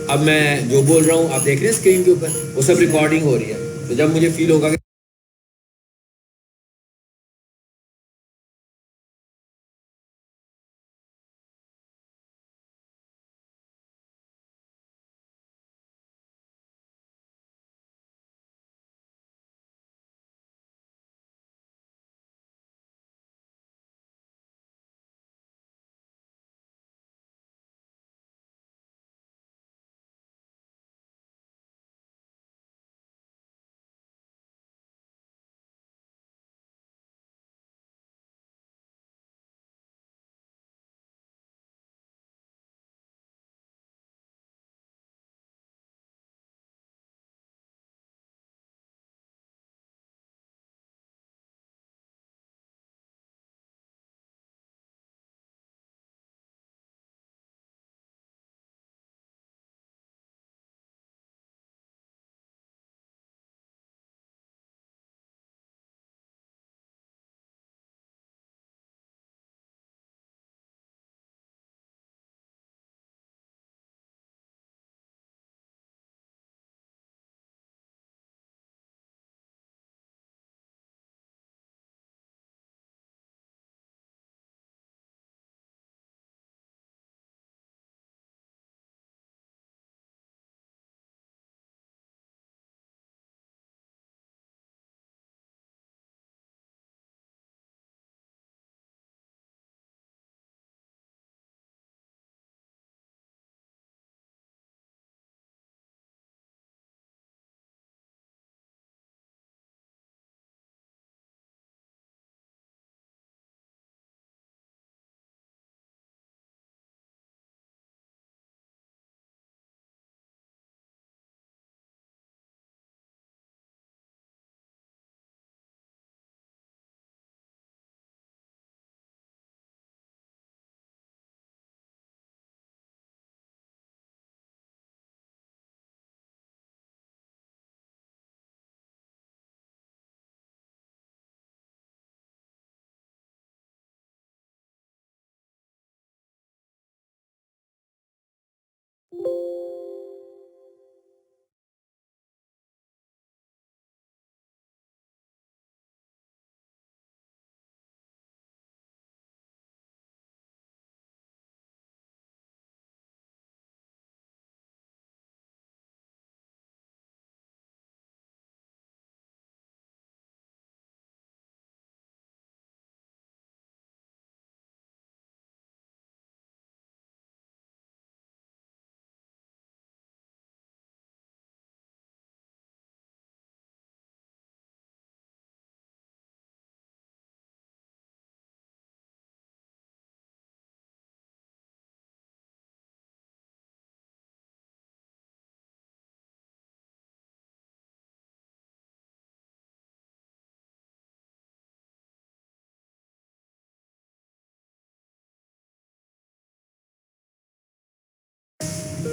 अब मैं जो बोल रहा हूँ आप देख रहे हैं स्क्रीन के ऊपर, वो सब रिकॉर्डिंग हो रही है। तो जब मुझे फील होगा कि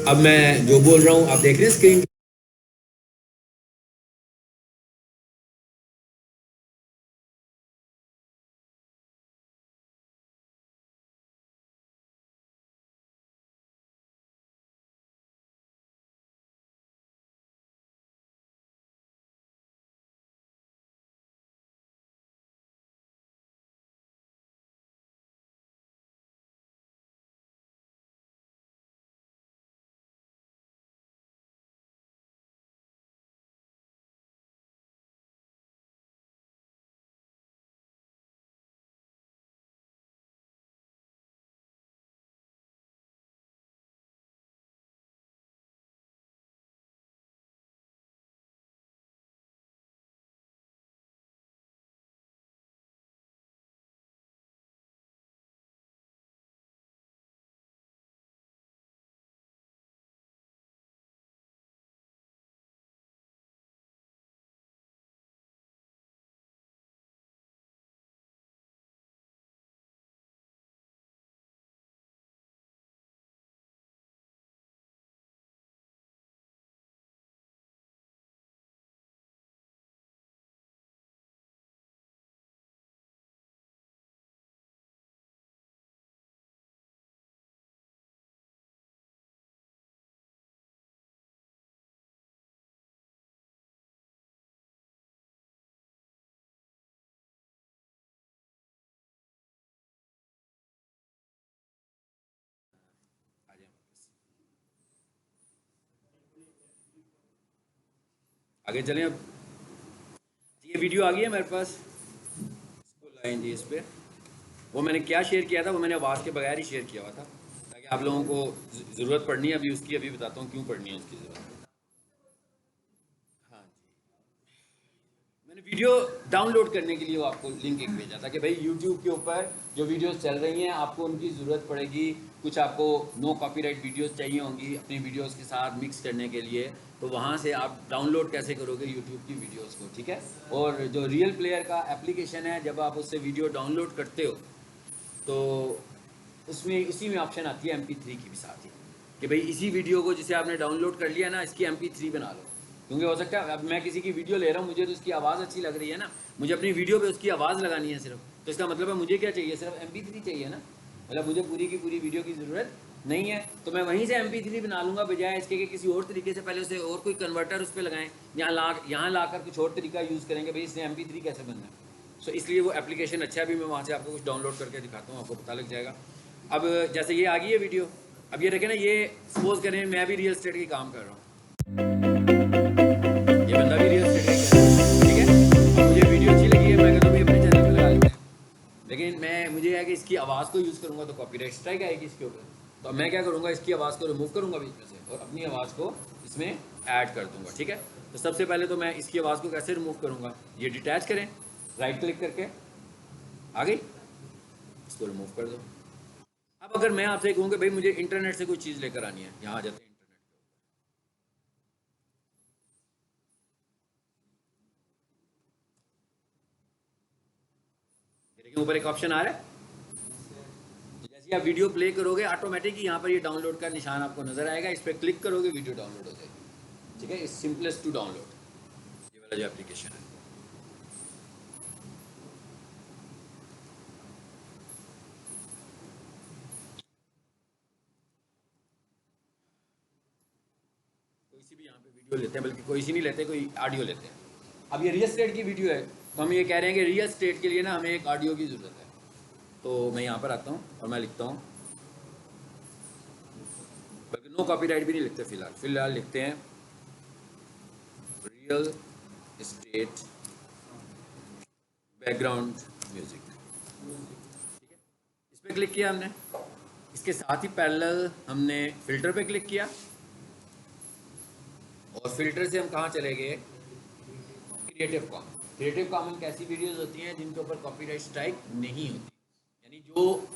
अब मैं जो बोल रहा हूँ आप देख रहे हैं स्क्रीन। आगे चलें अब। ये वीडियो आ गई है मेरे पास, इसको लाएं जी इस पे। वो मैंने क्या शेयर किया था, वो मैंने आवाज़ के बगैर ही शेयर किया हुआ था, ताकि आप लोगों को ज़रूरत पड़नी है अभी उसकी, अभी बताता हूँ क्यों पड़नी है उसकी ज़रूरत। हाँ जी, मैंने वीडियो डाउनलोड करने के लिए वो आपको लिंक एक भेजा था कि भाई यूट्यूब के ऊपर जो वीडियोस चल रही हैं आपको उनकी ज़रूरत पड़ेगी, कुछ आपको नो कॉपीराइट वीडियोस चाहिए होंगी अपनी वीडियोस के साथ मिक्स करने के लिए, तो वहाँ से आप डाउनलोड कैसे करोगे यूट्यूब की वीडियोस को, ठीक है। और जो रियल प्लेयर का एप्लीकेशन है, जब आप उससे वीडियो डाउनलोड करते हो तो उसमें इसी में ऑप्शन आती है MP3 की भी साथ ही, कि भाई इसी वीडियो को जिसे आपने डाउनलोड कर लिया ना, इसकी MP3 बना लो। क्योंकि हो सकता है अब मैं किसी की वीडियो ले रहा हूँ, मुझे तो उसकी आवाज़ अच्छी लग रही है ना, मुझे अपनी वीडियो पे उसकी आवाज़ लगानी है सिर्फ, तो इसका मतलब है मुझे क्या चाहिए, सिर्फ MP3 चाहिए ना, मतलब मुझे पूरी की पूरी वीडियो की ज़रूरत नहीं है, तो मैं वहीं से MP3 बना लूँगा, बजाय इसके कि किसी और तरीके से पहले उसे और कोई कन्वर्टर उस पर लगाएं, यहाँ ला कर कुछ और तरीका यूज़ करेंगे भाई इसने MP3 कैसे बनना है। सो इसलिए वो एप्लीकेशन अच्छा है, अभी मैं वहाँ से आपको कुछ डाउनलोड करके दिखाता हूँ, आपको पता लग जाएगा। अब जैसे ये आ गई है वीडियो, अब ये देखें ना, ये सपोज करें मैं भी रियल एस्टेट की काम कर रहा हूँ, ये बंदा भी रियल एस्टेट का कर रहा है, ठीक है। अब मुझे वीडियो अच्छी लगी है, मैं कहता हूँ अपने चैनल पर लगा लेते हैं, लेकिन मुझे है कि इसकी आवाज़ को यूज़ करूँगा तो कॉपीराइट स्ट्राइक आएगी इसके ऊपर, तो मैं क्या करूँगा, इसकी आवाज़ को रिमूव करूँगा बीच में से और अपनी आवाज़ को इसमें ऐड कर दूँगा, ठीक है। तो सबसे पहले तो मैं इसकी आवाज़ को कैसे रिमूव करूँगा, ये डिटैच करें, राइट क्लिक करके, आ गई, इसको रिमूव कर दो। अब अगर मैं आपसे कहूँ कि भाई मुझे इंटरनेट से कोई चीज़ लेकर आनी है, यहाँ आ जाते हैं इंटरनेट के ऊपर, देखिए ऊपर एक ऑप्शन आ रहा है, तो जैसे ही आप वीडियो प्ले करोगे ऑटोमेटिक यहाँ पर ये डाउनलोड का निशान आपको नजर आएगा, इस पर क्लिक करोगे वीडियो डाउनलोड हो जाएगी, ठीक है। इस सिंपलेस्ट टू डाउनलोड ये वाला जो एप्लीकेशन है। कोई सी भी यहाँ पे वीडियो लेते हैं, बल्कि कोई सी नहीं लेते, कोई ऑडियो लेते हैं। अब ये रियल स्टेट की वीडियो है, तो हम ये कह रहे हैं कि रियल स्टेट के लिए ना हमें एक ऑडियो की ज़रूरत है, तो मैं यहाँ पर आता हूँ और मैं लिखता हूँ, बल्कि नो कॉपीराइट भी नहीं लिखते, फिलहाल लिखते हैं रियल स्टेट बैकग्राउंड म्यूजिक, ठीक है। इस पर क्लिक किया हमने, इसके साथ ही पैरेलल हमने फिल्टर पे क्लिक किया, और फिल्टर से हम कहाँ चले गए, क्रिएटिव कॉमन। क्रिएटिव कॉमन कैसी वीडियोस होती हैं जिनके ऊपर कॉपीराइट स्ट्राइक नहीं होती, यानी जो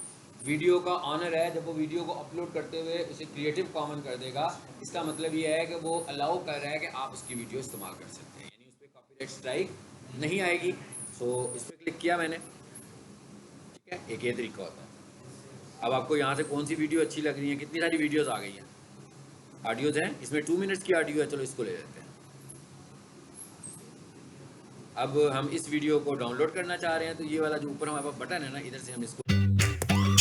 वीडियो का ऑनर है जब वो वीडियो को अपलोड करते हुए उसे क्रिएटिव कॉमन कर देगा, इसका मतलब ये है कि वो अलाउ कर रहा है कि आप उसकी वीडियो इस्तेमाल कर सकते हैं, यानी उस पर कॉपीराइट स्ट्राइक नहीं आएगी। सो इस पर क्लिक किया मैंने, ठीक है, एक ये तरीका होता है। अब आपको यहाँ से कौन सी वीडियो अच्छी लग रही है, कितनी सारी वीडियोस आ गई हैं, ऑडियोज हैं, इसमें 2 मिनट्स की ऑडियो है, चलो इसको ले लेते हैं। अब हम इस वीडियो को डाउनलोड करना चाह रहे हैं, तो ये वाला जो ऊपर हमारे पास बटन है ना, इधर से हम इसको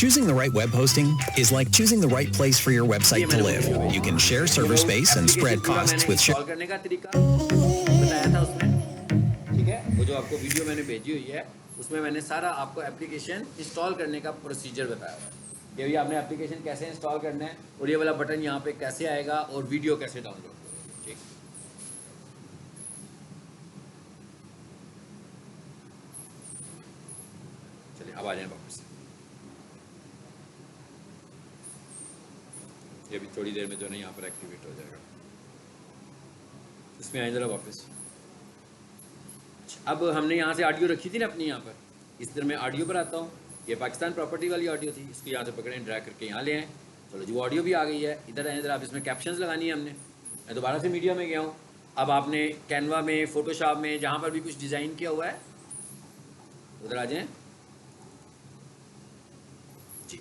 Choosing the right web hosting is like choosing the right place for your website to live. You can share server space and spread costs with install करने का तरीका बताया था उसमें, ठीक है। वो जो आपको वीडियो मैंने भेजी हुई है उसमें मैंने सारा आपको एप्लीकेशन इंस्टॉल करने का प्रोसीजर बताया हुआ है। ये भी आपने एप्लीकेशन कैसे इंस्टॉल करना है और ये वाला बटन यहाँ पे कैसे आएगा और वीडियो कैसे डाउनलोड करोगे, ठीक। चलिए अब आ जाए वापस। ये भी थोड़ी देर में जो है यहाँ पर एक्टिवेट हो जाएगा। इसमें आए ज़रा वापस। अब हमने यहाँ से ऑडियो रखी थी ना अपनी यहाँ पर, इस तरह मैं ऑडियो पर आता हूँ। ये पाकिस्तान प्रॉपर्टी वाली ऑडियो थी, इसको यहाँ से पकड़ें, ड्रैग करके यहाँ ले आए। चलो जी, वो ऑडियो भी आ गई है। इधर आए, इधर आप इसमें कैप्शंस लगानी है हमने। मैं दोबारा से मीडिया में गया हूँ। अब आपने कैनवा में, फोटोशॉप में, जहाँ पर भी कुछ डिज़ाइन किया हुआ है उधर आ जाएँ जी।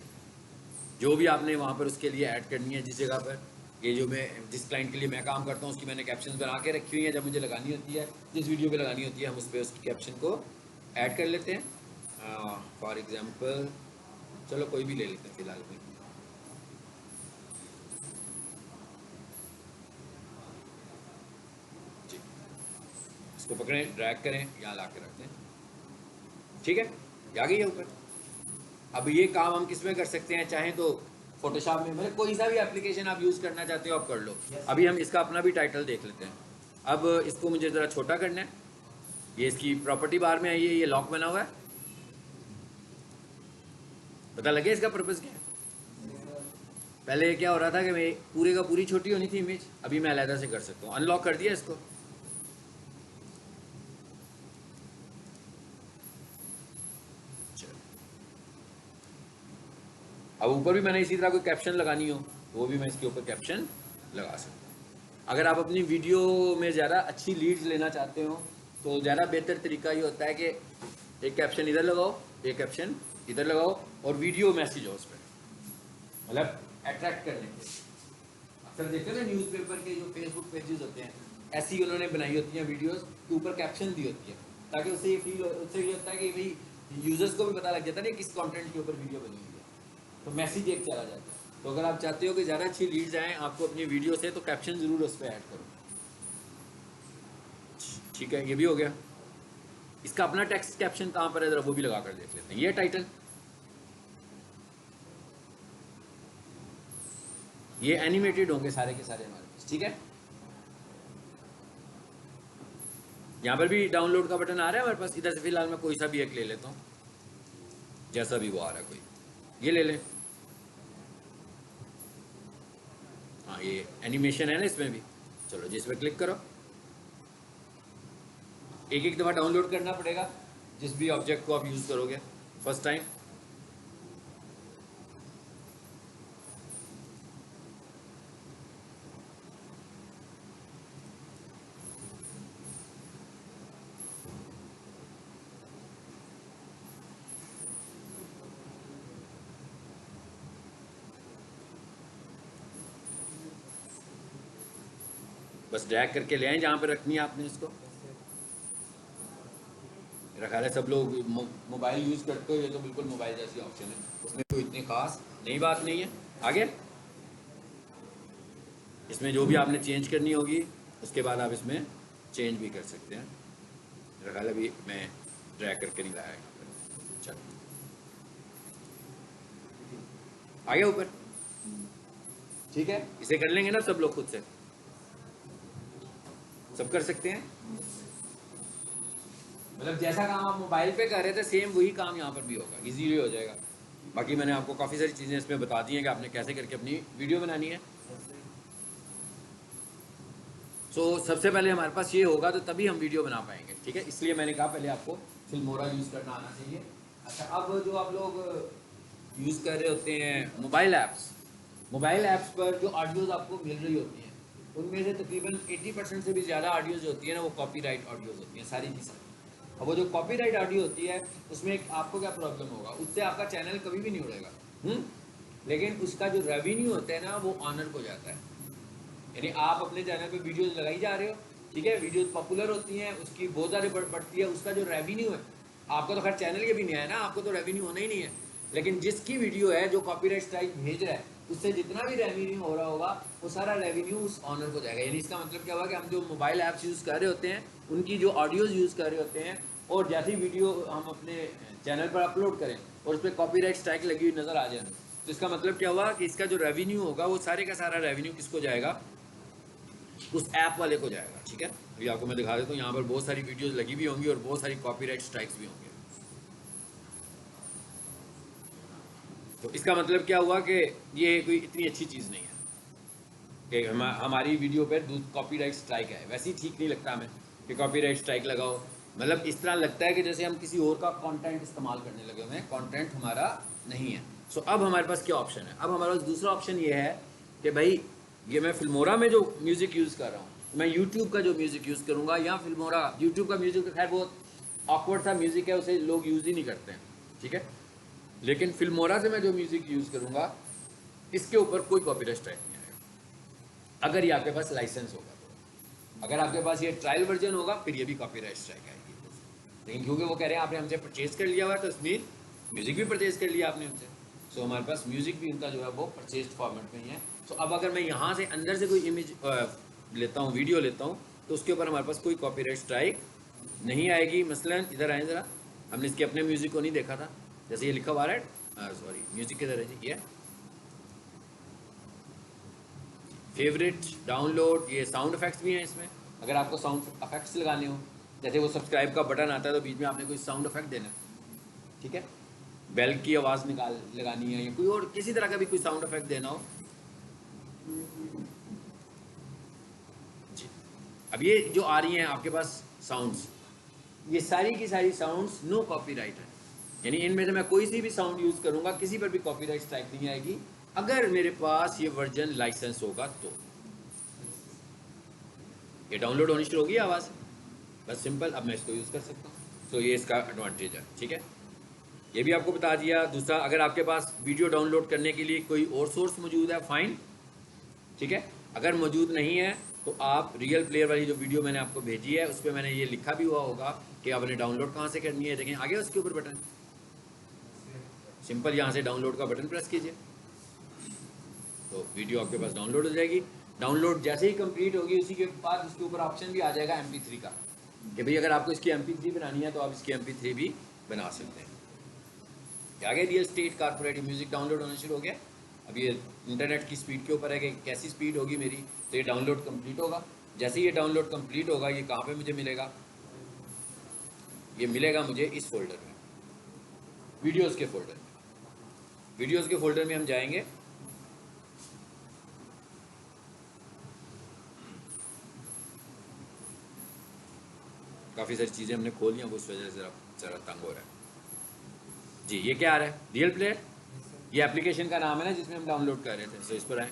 जो भी आपने वहाँ पर उसके लिए ऐड करनी है, जिस जगह पर, ये जो मैं जिस क्लाइंट के लिए मैं काम करता हूँ उसकी मैंने कैप्शंस बना के रखी हुई है। जब मुझे लगानी होती है, जिस वीडियो पे लगानी होती है, हम उस पर उसकी कैप्शन को ऐड कर लेते हैं। फॉर एग्जांपल चलो कोई भी ले लेते हैं फिलहाल में। जी, इसको पकड़ें, ड्रैग करें, यहाँ ला के रखते हैं, ठीक है। आ गई है ऊपर। अब ये काम हम किस में कर सकते हैं, चाहें तो फोटोशॉप में, मतलब कोई सा भी एप्लीकेशन आप यूज़ करना चाहते हो आप कर लो। अभी हम इसका अपना भी टाइटल देख लेते हैं। अब इसको मुझे ज़रा छोटा करना है। ये इसकी प्रॉपर्टी बार में आई है, ये लॉक बना हुआ है। पता लगे इसका पर्पज़ क्या है? पहले क्या हो रहा था कि मैं पूरे का पूरी छोटी होनी थी इमेज, अभी मैं अलहदा से कर सकता हूँ। अनलॉक कर दिया इसको। अब ऊपर भी मैंने इसी तरह कोई कैप्शन लगानी हो तो वो भी मैं इसके ऊपर कैप्शन लगा सकता हूँ। अगर आप अपनी वीडियो में ज़्यादा अच्छी लीड्स लेना चाहते हो तो ज़्यादा बेहतर तरीका ये होता है कि एक कैप्शन इधर लगाओ, एक कैप्शन इधर लगाओ और वीडियो मैसेज हो उस पर, मतलब अट्रैक्ट करने के। अक्सर देखते हैं ना न्यूज़पेपर के जो फेसबुक पेजेस होते हैं, ऐसी उन्होंने बनाई होती हैं वीडियोज़ के ऊपर कैप्शन दी होती है, ताकि उससे ये फील, उससे ये होता है कि भाई यूज़र्स को भी पता लग जाता है ना किस कॉन्टेंट के ऊपर वीडियो बनी हुई है, तो मैसेज एक चला जाता है। तो अगर आप चाहते हो कि ज़्यादा अच्छी लीड्स आएँ आपको अपनी वीडियो से, तो कैप्शन ज़रूर उस पर ऐड करो, ठीक है। ये भी हो गया। इसका अपना टेक्स्ट कैप्शन कहाँ पर है, जरा वो भी लगा कर देख लेते हैं। ये टाइटल, ये एनिमेटेड होंगे सारे के सारे हमारे पास, ठीक है। यहाँ पर भी डाउनलोड का बटन आ रहा है हमारे पास। इधर से फिलहाल मैं कोई सा भी एक ले लेता हूँ, जैसा भी वो आ रहा है, कोई ये ले लें। हाँ, ये एनिमेशन है ना इसमें भी। चलो जी, इस पर क्लिक करो। एक एक दफ़ा डाउनलोड करना पड़ेगा जिस भी ऑब्जेक्ट को आप यूज़ करोगे फर्स्ट टाइम। बस ड्रैग करके ले आए जहाँ पे रखनी है आपने इसको। मेरा ख्याल है सब लोग मोबाइल यूज़ करते हो, ये तो बिल्कुल मोबाइल जैसी ऑप्शन है, उसमें कोई इतनी खास नई बात नहीं है। आगे इसमें जो भी आपने चेंज करनी होगी उसके बाद आप इसमें चेंज भी कर सकते हैं। मेरा ख्याल अभी मैं ड्रैग करके नहीं लाया। चलो आ गया ऊपर, ठीक है। इसे कर लेंगे ना सब लोग, खुद से सब कर सकते हैं। मतलब जैसा काम आप मोबाइल पे कर रहे थे सेम वही काम यहाँ पर भी होगा, इजीली हो जाएगा। बाकी मैंने आपको काफ़ी सारी चीज़ें इसमें बता दी हैं कि आपने कैसे करके अपनी वीडियो बनानी है। सो सबसे पहले हमारे पास ये होगा तो तभी हम वीडियो बना पाएंगे, ठीक है। इसलिए मैंने कहा पहले आपको फिल्मोरा यूज़ करना आना चाहिए। अच्छा, अब जो आप लोग यूज़ कर रहे होते हैं मोबाइल ऐप्स पर जो ऑडियोज़ आपको मिल रही होती हैं उनमें से तकरीबन 80% से भी ज़्यादा ऑडियोज़ होती है ना, वो कॉपीराइट ऑडियोज़ होती हैं सारी की सारी। अब वो जो कॉपीराइट ऑडियो होती है उसमें आपको क्या प्रॉब्लम होगा, उससे आपका चैनल कभी भी नहीं उड़ेगा, लेकिन उसका जो रेवेन्यू होता है ना वो ऑनर को जाता है। यानी आप अपने चैनल पे वीडियोस लगाई जा रहे हो, ठीक है, वीडियोस पॉपुलर होती हैं, उसकी बहुत ज़्यादा बढ़ती है, उसका जो रेवेन्यू है, आपका तो खैर चैनल के भी नहीं है ना, आपको तो रेवेन्यू होना ही नहीं है, लेकिन जिसकी वीडियो है जो कॉपीराइट स्ट्राइक भेज रहा है उससे जितना भी रेवेन्यू हो रहा होगा वो सारा रेवेन्यू उस ऑनर को जाएगा। यानी इसका मतलब क्या हुआ कि हम जो मोबाइल ऐप्स यूज़ कर रहे होते हैं उनकी जो ऑडियोज़ यूज़ कर रहे होते हैं और जैसी वीडियो हम अपने चैनल पर अपलोड करें और उस पर कॉपीराइट स्ट्राइक लगी हुई नज़र आ जाए, तो इसका मतलब क्या हुआ कि इसका जो रेवेन्यू होगा वो सारे का सारा रेवेन्यू किसको जाएगा, उस ऐप वाले को जाएगा। ठीक है, अभी आपको मैं दिखा देता हूँ, यहाँ पर बहुत सारी वीडियोस लगी भी होंगी और बहुत सारी कॉपीराइट स्ट्राइक्स भी होंगे। तो इसका मतलब क्या हुआ कि ये कोई इतनी अच्छी चीज़ नहीं है कि हमारी वीडियो पर कॉपीराइट स्ट्राइक है। वैसे ही ठीक नहीं लगता हमें कि कॉपीराइट स्ट्राइक लगाओ, मतलब इस तरह लगता है कि जैसे हम किसी और का कंटेंट इस्तेमाल करने लगे हुए हैं, कंटेंट हमारा नहीं है। सो अब हमारे पास क्या ऑप्शन है, अब हमारे पास दूसरा ऑप्शन ये है कि भाई ये मैं फिल्मोरा में जो म्यूज़िक यूज़ कर रहा हूँ, मैं यूट्यूब का जो म्यूज़िक यूज़ करूँगा या फिल्मोरा, यूट्यूब का म्यूज़िक खैर बहुत ऑकवर्ड सा म्यूज़िक है, उसे लोग यूज़ ही नहीं करते हैं, ठीक है, लेकिन फिल्मोरा से मैं जो म्यूज़िक यूज़ करूँगा इसके ऊपर कोई कॉपीराइट स्ट्राइक नहीं आएगा अगर ये आपके पास लाइसेंस होगा। तो अगर आपके पास ये ट्रायल वर्जन होगा फिर ये भी कॉपीराइट स्ट्राइक आएगी, लेकिन क्योंकि वो कह रहे हैं आपने हमसे परचेज कर लिया हुआ है तो इसमें म्यूज़िक भी परचेज कर लिया आपने हमसे, सो हमारे पास म्यूज़िक भी उनका जो है वो परचेज फॉर्मेट में ही है। सो अब अगर मैं यहाँ से अंदर से कोई इमेज लेता हूँ, वीडियो लेता हूँ, तो उसके ऊपर हमारे पास कोई कॉपीराइट स्ट्राइक नहीं आएगी। मसलन इधर आए ज़रा, हमने इसके अपने म्यूज़िक को नहीं देखा था, जैसे ये लिखा हुआ है, सॉरी म्यूज़िक किधर है जी, ये फेवरेट डाउनलोड, ये साउंड इफेक्ट्स भी हैं इसमें, अगर आपको साउंड इफेक्ट्स लगाने हो, जैसे वो सब्सक्राइब का बटन आता है तो बीच में आपने कोई साउंड इफेक्ट देना है, ठीक है, बेल की आवाज़ लगानी है या कोई और किसी तरह का भी कोई साउंड इफेक्ट देना हो जी। अब ये जो आ रही हैं आपके पास साउंड्स, ये सारी की सारी साउंड्स नो कॉपीराइट है, यानी इनमें से मैं कोई सी भी साउंड यूज़ करूँगा किसी पर भी कॉपीराइट स्ट्राइक नहीं आएगी अगर मेरे पास ये वर्जन लाइसेंस होगा। तो ये डाउनलोड होनी शुरू होगी आवाज़, बस सिंपल, अब मैं इसको यूज़ कर सकता हूँ। तो ये इसका एडवांटेज है, ठीक है, ये भी आपको बता दिया। दूसरा, अगर आपके पास वीडियो डाउनलोड करने के लिए कोई और सोर्स मौजूद है फाइन, ठीक है, अगर मौजूद नहीं है तो आप रियल प्लेयर वाली जो वीडियो मैंने आपको भेजी है उस पर मैंने ये लिखा भी हुआ होगा कि आपने डाउनलोड कहाँ से करनी है, देखें आगे उसके ऊपर बटन, सिंपल यहाँ से डाउनलोड का बटन प्रेस कीजिए तो वीडियो आपके पास डाउनलोड हो जाएगी। डाउनलोड जैसे ही कंप्लीट होगी उसी के बाद उसके ऊपर ऑप्शन भी आ जाएगा MP3 का, कि भाई अगर आपको इसकी MP3 बनानी है तो आप इसकी MP3 भी बना सकते हैं। आगे real estate corporate music download होना शुरू हो गया। अब ये इंटरनेट की स्पीड के ऊपर है कि कैसी स्पीड होगी मेरी, तो ये डाउनलोड कंप्लीट होगा। जैसे ही ये डाउनलोड कंप्लीट होगा ये कहाँ पे मुझे मिलेगा, ये मिलेगा मुझे इस फोल्डर में, वीडियोज़ के फोल्डर में। वीडियोज़ के फोल्डर में हम जाएंगे, काफ़ी सारी चीज़ें हमने खोल लिया, उस वजह से ज़रा तंग हो रहा है जी। ये क्या आ रहा है, रियल प्लेयर, ये एप्लीकेशन का नाम है ना जिसमें हम डाउनलोड कर रहे थे, सो इस पर आए।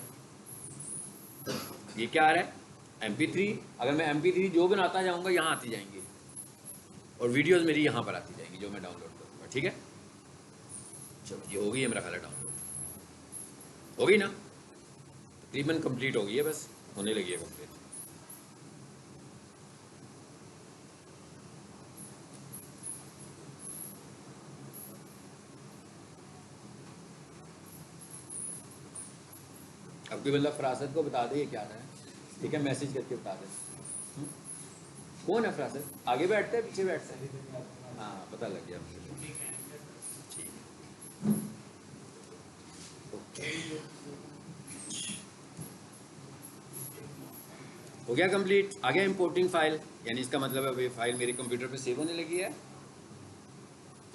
ये क्या आ रहा है, MP3, अगर मैं MP3 जो बनाता जाऊँगा यहाँ आती जाएंगी और वीडियोज़ मेरी यहाँ पर आती जाएंगी जो मैं डाउनलोड करूँगा, ठीक है। चलो ये हो गई है मेरा ख्याल डाउनलोड, हो गई ना, तकरीबन कंप्लीट हो गई है, बस होने लगी है कंप्लीट। अब कोई मतलब फरासत को बता दे ये क्या रहा है, ठीक है, मैसेज करके बता दे। कौन है फरासत, आगे बैठता है पीछे बैठता है, हाँ पता लग गया मुझे, ठीक ओके, हो गया कंप्लीट। आ गया इंपोर्टिंग फाइल, यानी इसका मतलब है ये फाइल मेरे कंप्यूटर पे सेव होने लगी है।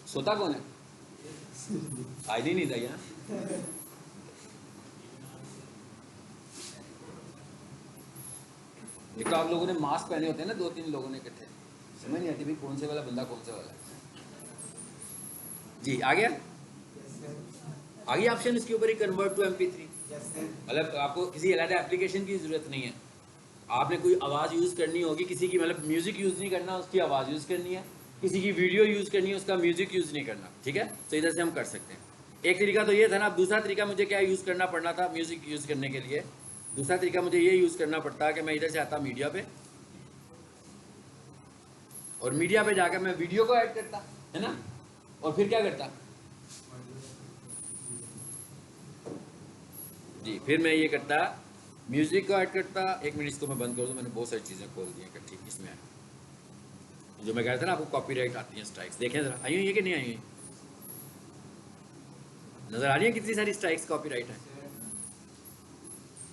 सोता कौन है, आज ही नहीं था यहाँ, एक तो आप लोगों ने मास्क पहने होते हैं ना, 2-3 लोगों ने इकट्ठे, समझ नहीं आती भाई कौन से वाला बंदा कौन से वाला जी। आ गया, आ गया ऑप्शन इसके ऊपर ही, कन्वर्ट टू MP3, मतलब आपको किसी अलग एप्लीकेशन की ज़रूरत नहीं है। आपने कोई आवाज़ यूज़ करनी होगी किसी की, मतलब म्यूज़िक यूज़ नहीं करना, उसकी आवाज़ यूज़ करनी है, किसी की वीडियो यूज़ करनी है, उसका म्यूज़िक यूज़ नहीं करना, ठीक है। तो इधर से हम कर सकते हैं। एक तरीका तो ये था ना, अब दूसरा तरीका मुझे क्या यूज़ करना पड़ना था म्यूज़िक यूज़ करने के लिए, दूसरा तरीका मुझे ये यूज़ करना पड़ता कि मैं इधर से आता मीडिया पे, और मीडिया पे जाकर मैं वीडियो को ऐड करता, है ना, और फिर क्या करता जी, फिर मैं ये करता म्यूज़िक को ऐड करता। एक मिनट इसको मैं बंद कर दूँ, मैंने बहुत सारी चीज़ें खोल दी हैं इकट्ठी इसमें। जो मैं कह रहा था ना आपको कॉपीराइट आती हैं स्ट्राइक्स, देखें ज़रा आई हुई है कि नहीं आई हुई, नज़र आ रही है कितनी सारी स्ट्राइक्स कॉपीराइट है।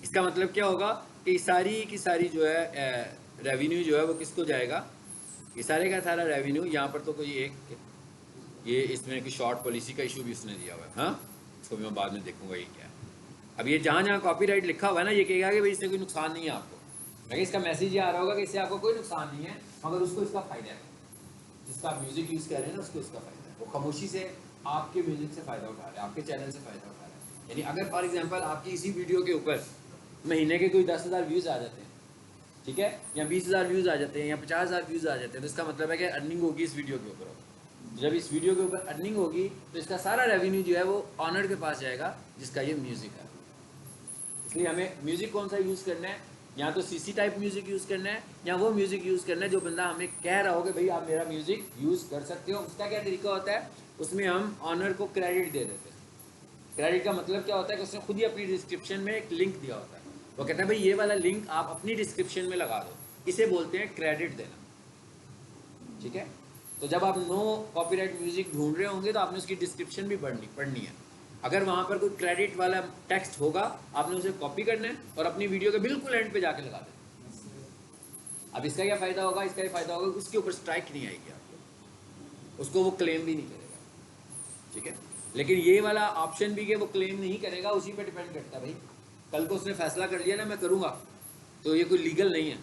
इसका मतलब क्या होगा कि सारी की सारी जो है रेवेन्यू जो है वो किसको जाएगा, ये सारे का सारा रेवेन्यू। यहाँ पर तो कोई एक ये इसमें कोई शॉर्ट पॉलिसी का इशू भी उसने दिया हुआ है, हाँ इसको भी मैं बाद में देखूंगा ये क्या है। अब ये जहाँ जहाँ कॉपीराइट लिखा हुआ है ना, ये कहेगा कि भाई इससे कोई नुकसान नहीं है आपको, लेकिन इसका मैसेज ये आ रहा होगा कि इससे आपको कोई नुकसान नहीं है, मगर उसको इसका फ़ायदा है। जिसका आप म्यूज़िक यूज़ कर रहे हैं ना उसको इसका फ़ायदा है, वो खामोशी से आपके म्यूज़िक से फ़ायदा उठा रहा है, आपके चैनल से फ़ायदा उठा रहा है। यानी अगर फॉर एग्जांपल आपकी इसी वीडियो के ऊपर महीने के कोई 10,000 व्यूज़ आ जाते हैं, ठीक है, या 20,000 व्यूज़ आ जाते हैं, या 50,000 व्यूज़ आ जाते हैं, तो इसका मतलब है कि अर्निंग होगी इस वीडियो के ऊपर। जब इस वीडियो के ऊपर अर्निंग होगी तो इसका सारा रेवेन्यू जो है वो ऑनर के पास जाएगा जिसका ये म्यूज़िक है। इसलिए हमें म्यूज़िक कौन सा यूज़ करना है, या तो सीसी टाइप म्यूज़िक यूज़ करना है, या वो म्यूज़िक यूज़ करना है जो बंदा हमें कह रहा हो कि भाई आप मेरा म्यूज़िक यूज़ कर सकते हो। उसका क्या तरीका होता है, उसमें हम ऑनर को क्रेडिट दे देते हैं। क्रेडिट का मतलब क्या होता है कि उसने खुद ही अपनी डिस्क्रिप्शन में एक लिंक दिया होता है, वो कहता है भाई ये वाला लिंक आप अपनी डिस्क्रिप्शन में लगा दो, इसे बोलते हैं क्रेडिट देना, ठीक है। तो जब आप नो कॉपीराइट म्यूज़िक ढूंढ रहे होंगे तो आपने उसकी डिस्क्रिप्शन भी पढ़नी है। अगर वहाँ पर कोई क्रेडिट वाला टेक्स्ट होगा आपने उसे कॉपी करना है और अपनी वीडियो के बिल्कुल एंड पे जाके लगा देना। अब इसका क्या फ़ायदा होगा, इसका ये फ़ायदा होगा उसके ऊपर स्ट्राइक नहीं आएगी आपको, उसको वो क्लेम भी नहीं करेगा, ठीक है। लेकिन ये वाला ऑप्शन भी कि वो क्लेम नहीं करेगा उसी पर डिपेंड करता है। भाई कल को उसने फैसला कर लिया ना मैं करूँगा, तो ये कोई लीगल नहीं है,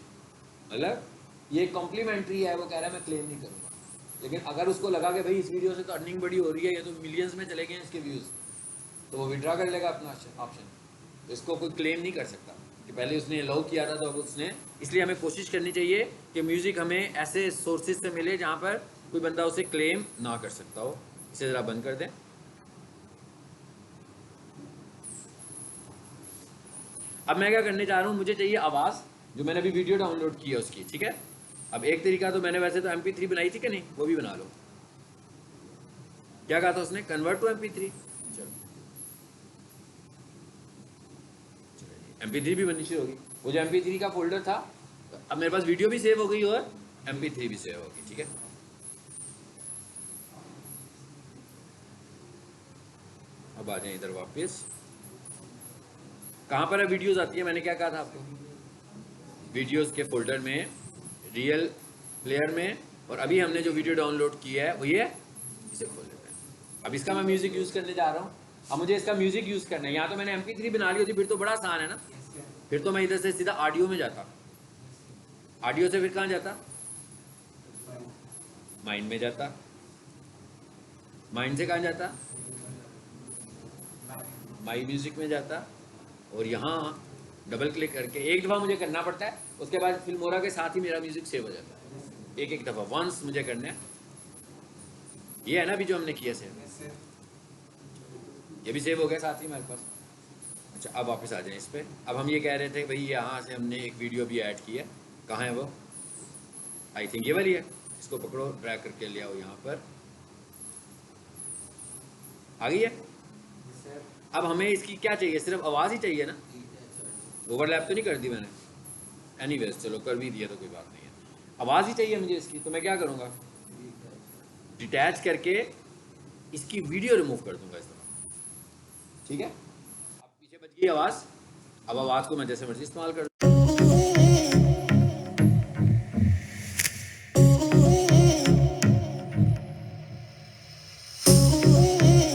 मतलब ये कॉम्प्लीमेंट्री है, वो कह रहा है मैं क्लेम नहीं करूँगा। लेकिन अगर उसको लगा कि भाई इस वीडियो से तो अर्निंग बड़ी हो रही है, ये तो मिलियंस में चले गए इसके व्यूज़, तो वो विड्रा कर लेगा अपना ऑप्शन। तो इसको कोई क्लेम नहीं कर सकता कि पहले उसने अलाउ किया था तो अब उसने। इसलिए हमें कोशिश करनी चाहिए कि म्यूज़िक हमें ऐसे सोर्सेज से मिले जहाँ पर कोई बंदा उसे क्लेम ना कर सकता हो। इसे ज़रा बंद कर दें। अब मैं क्या करने जा रहा हूँ, मुझे चाहिए आवाज़, जो मैंने अभी वीडियो डाउनलोड की है उसकी, ठीक है। अब एक तरीका तो मैंने वैसे तो MP3 बनाई थी कि नहीं, वो भी बना लो। क्या कहा था उसने, कन्वर्ट टू MP3। चलो MP3 भी बननी शुरू होगी। वो जो MP3 का फोल्डर था, अब मेरे पास वीडियो भी सेव हो गई और MP3 भी सेव होगी, ठीक है। अब आ जाए इधर वापस। कहाँ पर है वीडियोस आती है, मैंने क्या कहा था आपको, वीडियोस के फोल्डर में, रियल प्लेयर में। और अभी हमने जो वीडियो डाउनलोड की है वो ये, इसे खोल लेते हैं। अब इसका मैं म्यूज़िक यूज़ करने जा रहा हूँ। अब मुझे इसका म्यूज़िक यूज़ करना है। यहाँ तो मैंने MP3 बना ली होती, फिर तो बड़ा आसान है ना, फिर तो मैं इधर से सीधा ऑडियो में जाता, ऑडियो से फिर कहाँ जाता, माइंड में जाता, माइंड से कहाँ जाता, माई म्यूज़िक में जाता, और यहाँ डबल क्लिक करके एक दफ़ा मुझे करना पड़ता है, उसके बाद फिल्मोरा के साथ ही मेरा म्यूज़िक सेव हो जाता है। एक एक दफ़ा वंस मुझे करना है। ये है ना अभी जो हमने किया सेव, ये भी सेव हो गया साथ ही मेरे पास। अच्छा अब वापस आ जाए इस पर। अब हम ये कह रहे थे भाई यहाँ से हमने एक वीडियो भी ऐड की है, कहाँ है वो, आई थिंक ये वाली है। इसको पकड़ो, ड्रैग करके ले आओ यहाँ पर, आ गई है। अब हमें इसकी क्या चाहिए, सिर्फ आवाज़ ही चाहिए ना, ओवरलैप तो नहीं कर दी मैंने, एनीवेज चलो कर भी दिया तो कोई बात नहीं है। आवाज़ ही चाहिए मुझे इसकी, तो मैं क्या करूँगा, डिटैच करके इसकी वीडियो रिमूव कर दूंगा इस तरह, ठीक है। अब पीछे बच गई आवाज़, अब आवाज़ को मैं जैसे मर्जी इस्तेमाल कर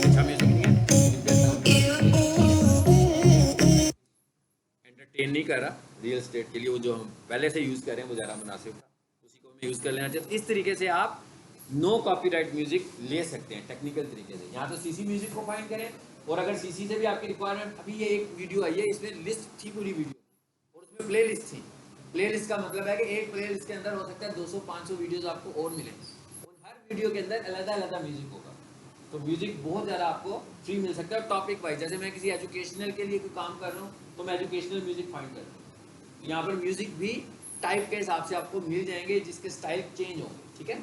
अच्छा म्यूजिक नहीं है, एंटरटेन नहीं कर रहा, रियल एस्टेट के लिए वो जो हम पहले से यूज़ कर रहे हैं वो ज़्यादा मुनासिब था, उसी को हमें यूज़ कर लेना चाहिए। इस तरीके से आप नो कॉपीराइट म्यूज़िक ले सकते हैं टेक्निकल तरीके से। यहाँ तो CC म्यूज़िक को फाइंड करें, और अगर CC से भी आपकी रिक्वायरमेंट, अभी ये एक वीडियो आई है इसमें लिस्ट थी पूरी वीडियो, और उसमें प्ले लिस्ट थी। प्ले लिस्ट का मतलब है कि एक प्ले लिस्ट के अंदर हो सकता है 200-500 वीडियोज़ आपको और मिले, और हर वीडियो के अंदर अलग अलग म्यूज़िक होगा। तो म्यूज़िक बहुत ज़्यादा आपको फ्री मिल सकता है टॉपिक वाइज। जैसे मैं किसी एजुकेशनल के लिए कोई काम कर रहा हूँ तो मैं एजुकेशनल म्यूज़िक फाइंड कर रहा हूँ, यहाँ पर म्यूज़िक भी टाइप के हिसाब से आपको मिल जाएंगे जिसके स्टाइल चेंज होंगे। ठीक है,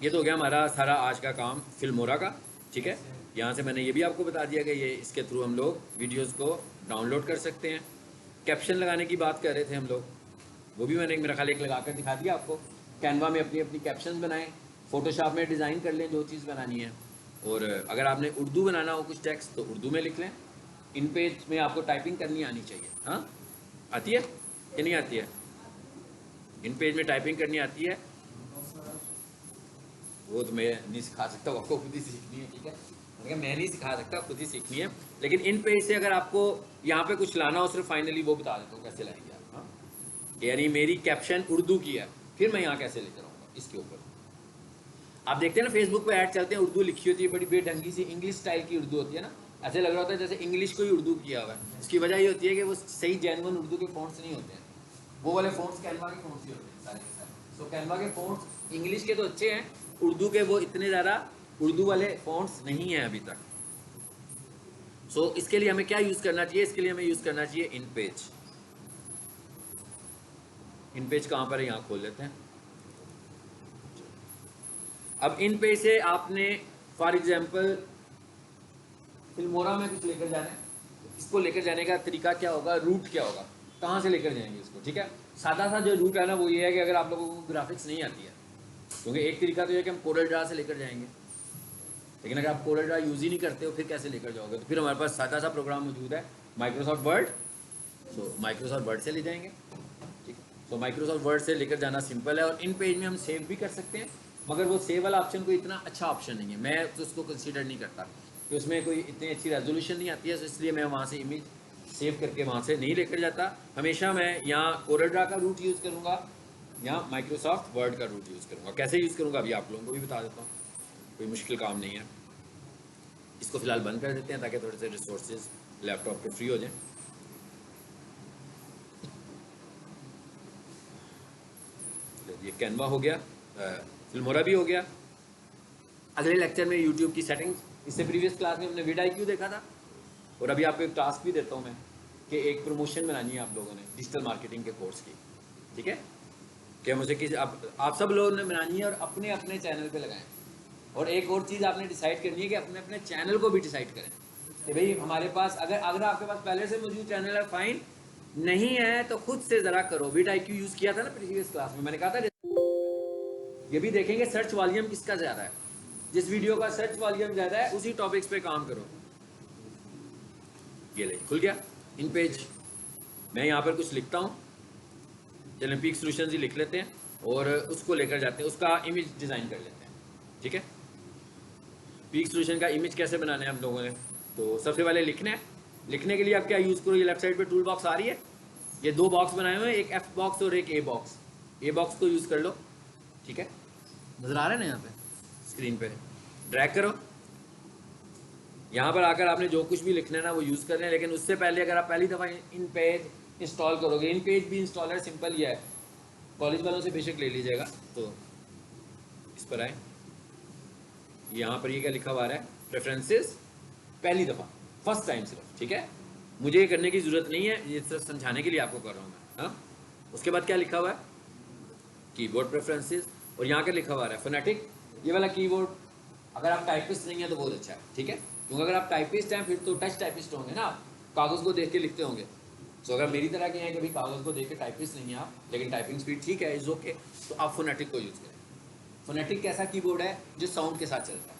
ये तो हो गया हमारा सारा आज का काम फिल्मोरा का। ठीक है, यहाँ से मैंने ये भी आपको बता दिया कि ये इसके थ्रू हम लोग वीडियोस को डाउनलोड कर सकते हैं। कैप्शन लगाने की बात कर रहे थे हम लोग, वो भी मैंने मेरा ख्याल एक लगा कर दिखा दिया आपको। कैनवा में अपनी अपनी कैप्शन बनाएं, फोटोशॉप में डिज़ाइन कर लें जो चीज़ बनानी है, और अगर आपने उर्दू बनाना हो कुछ टेक्स्ट तो उर्दू में लिख लें। इन पेज में आपको टाइपिंग करनी आनी चाहिए। हाँ, आती है कि नहीं आती है? इन पेज में टाइपिंग करनी आती है? वो तो मैं नहीं सिखा सकता, आपको खुद ही सीखनी है। ठीक है, मैं नहीं सिखा सकता, खुद ही सीखनी है। लेकिन इन पेज से अगर आपको यहाँ पे कुछ लाना हो सिर्फ फाइनली वो बता देता हूँ कैसे लाएंगे आप। हाँ, यानी मेरी कैप्शन उर्दू की है, फिर मैं यहाँ कैसे लेकर आऊँगा इसके ऊपर। आप देखते हैं ना फेसबुक पे ऐड चलते हैं, उर्दू लिखी होती है बड़ी बेढंगी सी, इंग्लिश स्टाइल की उर्दू होती है ना, ऐसे लग रहा होता है जैसे इंग्लिश को ही उर्दू किया हुआ है। इसकी वजह ये होती है कि वो सही जेन्युइन उर्दू के फ़ॉन्ट्स नहीं होते हैं, वो वाले फ़ॉन्ट्स कैनवा के फ़ॉन्ट्स ही होते हैं सारे के सारे। सो कैनवा के फ़ॉन्ट्स इंग्लिश के तो अच्छे हैं, उर्दू के वो इतने ज़्यादा उर्दू वाले फ़ॉन्ट्स नहीं हैं अभी तक। सो इसके लिए हमें क्या यूज़ करना चाहिए? इसके लिए हमें यूज़ करना चाहिए इन पेज। इन पेज कहाँ पर है, यहाँ खोल लेते हैं। अब इन पेज से आपने फॉर एग्जांपल फिल्मोरा में कुछ लेकर जाना है, इसको लेकर जाने का तरीका क्या होगा, रूट क्या होगा, कहाँ से लेकर जाएंगे इसको? ठीक है, सादा सा जो रूट है ना वो ये है कि अगर आप लोगों को ग्राफिक्स नहीं आती है, क्योंकि एक तरीका तो ये है कि हम कोरल ड्रा से लेकर जाएंगे, लेकिन अगर आप कोरल ड्रा यूज़ ही नहीं करते हो फिर कैसे लेकर जाओगे? तो फिर हमारे पास सादा सा प्रोग्राम मौजूद है, माइक्रोसॉफ्ट वर्ड। सो माइक्रोसॉफ्ट वर्ड से ले जाएंगे। ठीक है, तो माइक्रोसॉफ्ट वर्ड से लेकर जाना सिंपल है, और इन पेज में हम सेव भी कर सकते हैं, मगर वो सेव वाला ऑप्शन कोई इतना अच्छा ऑप्शन नहीं है, मैं तो उसको कंसीडर नहीं करता कि उसमें कोई इतनी अच्छी रेजोल्यूशन नहीं आती है, तो इसलिए मैं वहाँ से इमेज सेव करके वहाँ से नहीं लेकर जाता। हमेशा मैं यहाँ कोरल ड्रा का रूट यूज़ करूँगा या माइक्रोसॉफ्ट वर्ड का रूट यूज़ करूँगा। कैसे यूज़ करूँगा अभी आप लोगों को भी बता देता हूँ, कोई मुश्किल काम नहीं है। इसको फिलहाल बंद कर देते हैं ताकि थोड़े से रिसोर्सेज लैपटॉप पे फ्री हो जाएं। ये कैनवा हो गया, फिल्मोरा भी हो गया। अगले लेक्चर में यूट्यूब की सेटिंग्स, इससे प्रीवियस क्लास में हमने विड-IQ देखा था, और अभी आपको एक टास्क भी देता हूँ मैं कि एक प्रमोशन बनानी है आप लोगों ने डिजिटल मार्केटिंग के कोर्स की। ठीक है, कि मुझे किसी आप सब लोगों ने बनानी है और अपने अपने चैनल पे लगाएं। और एक और चीज़ आपने डिसाइड करनी है कि अपने अपने चैनल को भी डिसाइड करें कि भाई हमारे पास अगर आपके पास पहले से मौजूद चैनल है फाइन, नहीं है तो खुद से ज़रा करो। विड-IQ यूज़ किया था ना प्रीवियस क्लास में, मैंने कहा था ये भी देखेंगे सर्च वॉल्यूम किसका ज़्यादा है, जिस वीडियो का सर्च वॉल्यूम ज़्यादा है उसी टॉपिक्स पे काम करो। ये ले खुल गया इन पेज। मैं यहाँ पर कुछ लिखता हूँ, चलें पीक सोल्यूशन ही लिख लेते हैं और उसको लेकर जाते हैं, उसका इमेज डिज़ाइन कर लेते हैं। ठीक है, पीक सोल्यूशन का इमेज कैसे बनाना है हम लोगों ने? तो सबसे पहले लिखना है। लिखने के लिए आप क्या यूज़ करो, ये लेफ्ट साइड पे टूल बॉक्स आ रही है, ये दो बॉक्स बनाए हुए हैं, एक F बॉक्स और एक A बॉक्स। A बॉक्स को यूज़ कर लो। ठीक है, नज़र आ रहा है ना यहाँ पे स्क्रीन पे, ड्रैग करो। यहाँ पर आकर आपने जो कुछ भी लिखना है ना वो यूज़ कर रहे हैं, लेकिन उससे पहले अगर आप पहली दफ़ा इन पेज इंस्टॉल करोगे, इन पेज भी इंस्टॉलर सिंपल ही है, कॉलेज वालों से बेशक ले लीजिएगा। तो इस पर आए, यहाँ पर ये क्या लिखा हुआ है, प्रेफरेंसेस, पहली दफ़ा फर्स्ट टाइम सिर्फ। ठीक है, मुझे ये करने की ज़रूरत नहीं है, ये सिर्फ समझाने के लिए आपको कर रहा हूँ मैं। हाँ, उसके बाद क्या लिखा हुआ है, कीबोर्ड प्रेफरेंसेस, और यहाँ क्या लिखा हुआ है, फोनेटिक। ये वाला कीबोर्ड अगर आप टाइपिस्ट नहीं है तो बहुत अच्छा है। ठीक है, क्योंकि अगर आप टाइपिस्ट हैं फिर तो टच टाइपिस्ट होंगे ना, आप कागज़ को देख के लिखते होंगे। तो अगर मेरी तरह के हैं कभी कागज़ को देख के टाइपिस्ट नहीं है आप, लेकिन टाइपिंग स्पीड ठीक है, इज़ ओके, तो आप फोनेटिक को यूज़ करें। फोनेटिक कैसा कीबोर्ड है, जो साउंड के साथ चलता है,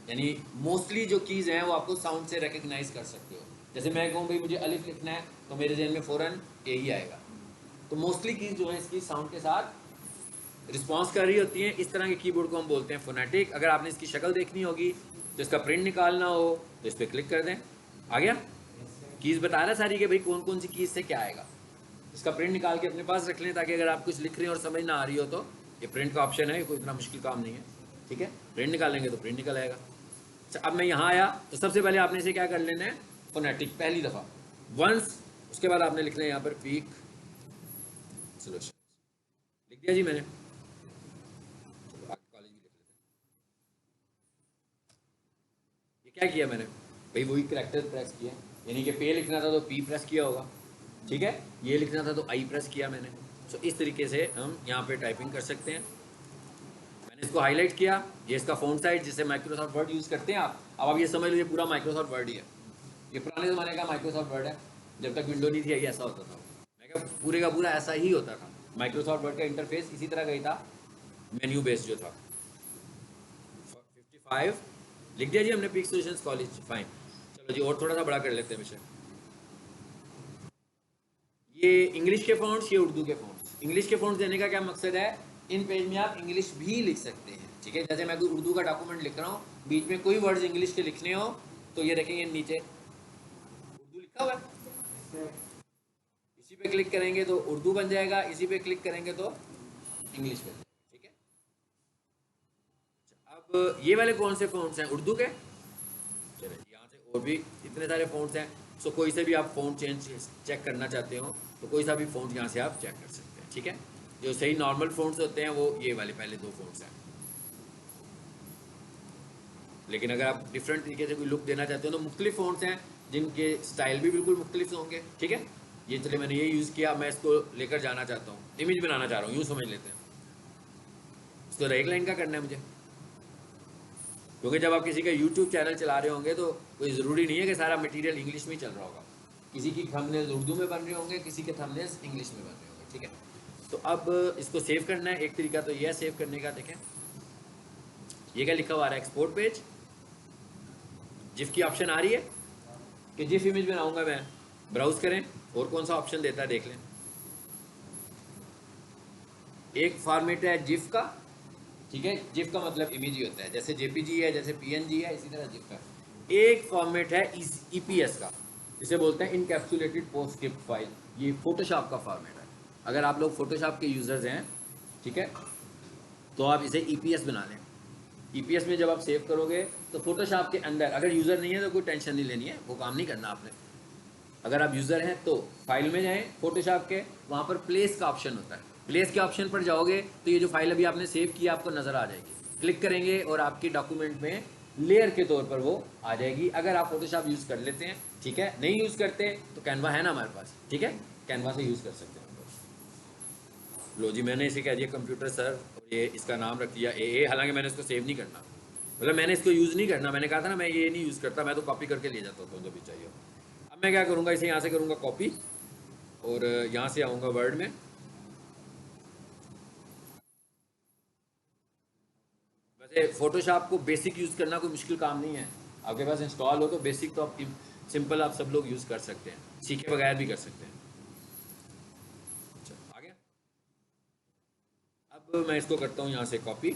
यानी मोस्टली जो कीज़ हैं वो आपको साउंड से रिकग्नाइज कर सकते हो। जैसे मैं कहूँ भाई मुझे अलिफ लिखना है तो मेरे जहन में फ़ौरन ए ही आएगा। तो मोस्टली कीज़ जो है इसकी साउंड के साथ रिस्पॉन्स कर रही होती हैं। इस तरह के कीबोर्ड को हम बोलते हैं फोनेटिक। अगर आपने इसकी शक्ल देखनी होगी तो इसका प्रिंट निकालना हो तो इस पर क्लिक कर दें, आ गया। कीज़ बता रहा सारी कि भाई कौन कौन सी कीज़ से क्या आएगा। इसका प्रिंट निकाल के अपने पास रख लें ताकि अगर आप कुछ लिख रहे हैं और समझ ना आ रही हो तो ये प्रिंट का ऑप्शन है, कोई इतना मुश्किल काम नहीं है। ठीक है, प्रिंट निकालेंगे तो प्रिंट निकल आएगा। अच्छा, अब मैं यहाँ आया तो सबसे पहले आपने इसे क्या कर लेना है, फोनेटिक पहली दफ़ा वंस, उसके बाद आपने लिखना है यहाँ पर पीक सोल्यूशन। लिख दिया जी मैंने, कॉलेज भी लिख लेते हैं। ये क्या किया मैंने भाई, वही करेक्टर प्रेस किया, यानी कि पे लिखना था तो पी प्रेस किया होगा, ठीक है, ये लिखना था तो आई प्रेस किया मैंने। सो इस तरीके से हम यहाँ पे टाइपिंग कर सकते हैं। मैंने इसको हाईलाइट किया, ये इसका फ़ॉन्ट साइज जिसे माइक्रोसॉफ्ट वर्ड यूज़ करते हैं आप। अब आप ये समझ लीजिए पूरा माइक्रोसॉफ्ट वर्ड ही है, ये पुराने ज़माने का माइक्रोसॉफ्ट वर्ड है, जब तक विंडो नहीं थी आई ऐसा होता था। मैं क्या पूरे का पूरा ऐसा ही होता था, माइक्रोसॉफ्ट वर्ड का इंटरफेस इसी तरह का ही था, मेन्यू बेस्ड जो था। 55 लिख दिया जी हमने, पीक सॉल्यूशंस कॉलेज, फाइन। चलो जी और थोड़ा सा बड़ा कर लेते हैं विषय। ये इंग्लिश के फ़ॉन्ट्स, ये उर्दू के फ़ॉन्ट्स। इंग्लिश के फ़ॉन्ट्स देने का क्या मकसद है, इन पेज में आप इंग्लिश भी लिख सकते हैं, ठीक है। जैसे मैं कोई उर्दू का डॉक्यूमेंट लिख रहा हूँ, बीच में कोई वर्ड्स इंग्लिश के लिखने हो तो ये देखेंगे नीचे उर्दू लिखा हुआ है, इसी पे क्लिक करेंगे तो उर्दू बन जाएगा, इसी पे क्लिक करेंगे तो इंग्लिश बन जाएगा, ठीक है। अब ये वाले कौन से फ़ॉन्ट्स हैं, उर्दू के। चलिए यहाँ से और भी इतने सारे फ़ॉन्ट्स हैं। सो कोई से भी आप फ़ॉन्ट चेक करना चाहते हो तो कोई सा भी फ़ॉन्ट यहाँ से आप चेक कर सकते हैं, ठीक है। जो सही नॉर्मल फ़ॉन्ट्स होते हैं वो ये वाले पहले दो फ़ॉन्ट्स हैं, लेकिन अगर आप डिफरेंट तरीके से कोई लुक देना चाहते हो तो मुख्तलिफ फ़ॉन्ट्स हैं जिनके स्टाइल भी बिल्कुल मुख्तलिफ होंगे, ठीक है। ये चलिए मैंने ये यूज़ किया, मैं इसको लेकर जाना चाहता हूँ, इमेज बनाना चाह रहा हूँ, यूँ समझ लेते हैं। इसको एक लाइन का करना है मुझे, क्योंकि जब आप किसी का YouTube चैनल चला रहे होंगे तो कोई ज़रूरी नहीं है कि सारा मटेरियल इंग्लिश में ही चल रहा होगा। किसी की थंबनेल्स उर्दू में बन रहे होंगे, किसी के थंबनेल्स इंग्लिश में बन रहे होंगे, ठीक है। तो अब इसको सेव करना है, एक तरीका तो ये है सेव करने का। देखें ये क्या लिखा हुआ आ रहा है, एक्सपोर्ट पेज, जिफ की ऑप्शन आ रही है कि जिफ इमेज बनाऊंगा मैं, ब्राउज करें और कौन सा ऑप्शन देता है देख लें। एक फॉर्मेट है जिफ का, ठीक है, जिफ का मतलब इमेज ही होता है, जैसे जेपीजी है, जैसे पीएनजी है, इसी तरह जिफ का। एक फॉर्मेट है ईपीएस का, इसे बोलते हैं इनकैप्सुलेटेड पोस्ट स्क्रिप्ट फाइल, ये फोटोशॉप का फॉर्मेट है। अगर आप लोग फोटोशॉप के यूजर्स हैं, ठीक है, तो आप इसे ईपीएस बना लें। ईपीएस में जब आप सेव करोगे तो फोटोशॉप के अंदर, अगर यूज़र नहीं है तो कोई टेंशन नहीं लेनी है, वो काम नहीं करना आपने। अगर आप यूज़र हैं तो फाइल में जाएं फोटोशॉप के, वहाँ पर प्लेस का ऑप्शन होता है, प्लेस के ऑप्शन पर जाओगे तो ये जो फाइल अभी आपने सेव किया आपको नज़र आ जाएगी। क्लिक करेंगे और आपके डॉक्यूमेंट में लेयर के तौर पर वो आ जाएगी, अगर आप फोटोशॉप यूज़ कर लेते हैं, ठीक है। नहीं यूज़ करते तो कैनवा है ना हमारे पास, ठीक है, कैनवा से यूज़ कर सकते हैं। लो जी मैंने इसे कह दिया कंप्यूटर सर, और ये इसका नाम रख दिया ए, हालांकि मैंने इसको सेव नहीं करना, मतलब मैंने इसको यूज़ नहीं करना। मैंने कहा था ना मैं ये नहीं यूज़ करता, मैं तो कॉपी करके ले जाता हूँ जो भी चाहिए। अब मैं क्या करूँगा, इसे यहाँ से करूँगा कॉपी और यहाँ से आऊँगा वर्ड में। वैसे फोटोशॉप को बेसिक यूज़ करना कोई मुश्किल काम नहीं है, आपके पास इंस्टॉल हो तो बेसिक तो आप सिंपल आप सब लोग यूज़ कर सकते हैं, सीखे बगैर भी कर सकते हैं। अच्छा आ गया। अब मैं इसको करता हूँ यहाँ से कॉपी।